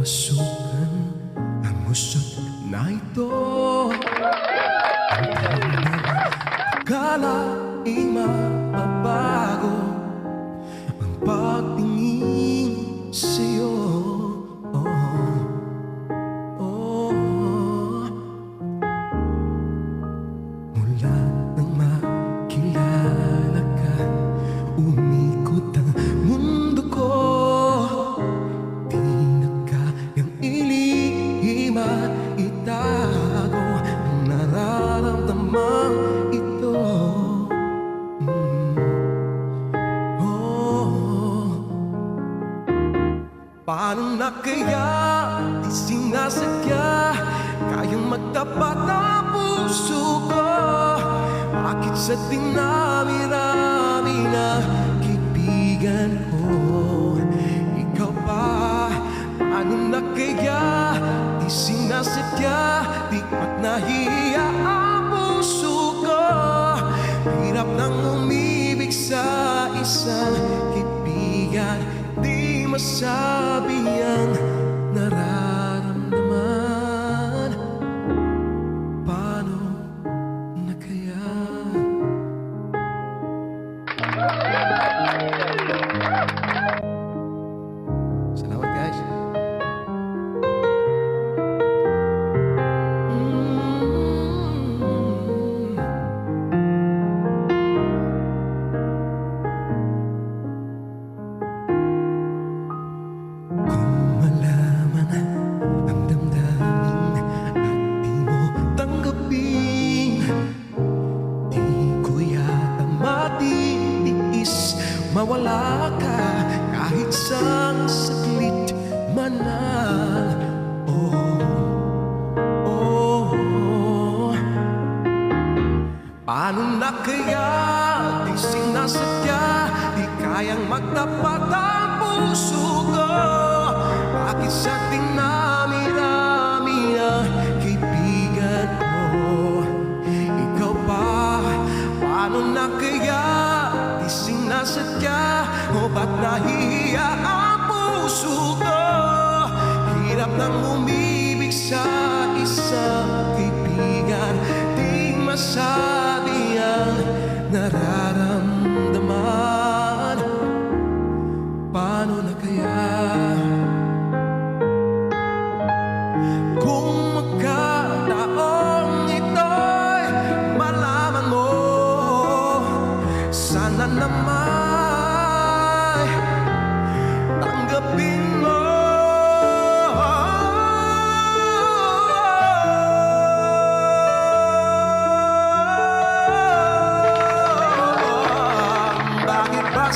pasukan ang usot na ito. Ang tanong na akalaing mapabago ang pagtingin sa'yo. Mula nang makilala ka, umikot ang mundo ko. Di na kayang ilihim at itago ang nararamdamang ito. Paano na kaya di sinasadya kayang magtapat ang puso ko? Bakit sa dinami-rami na kaibigan ko, ikaw pa? Paano na kaya di sinasadya, di ba't nahihiya ang puso ko? Hirap nang umibig sa isang kaibigan, di masabi ang nararamdaman. Paano na kaya? Salamat guys. Mawala ka kahit sang saglit man lang. Paano na kaya di sinasadya, di kayang magtapat ang puso ko? Bakit sa dinami-rami ang kaibigan ko, ikaw pa? Paano na kaya di sinasadya, o ba't nahihiya ang puso ko? Hirap nang umibig sa isang kaibigan, di masabi ang nararamdaman. Paano na kaya? Kung magkataong ito'y malaman mo, sana naman tanggapin mo. Bakit ba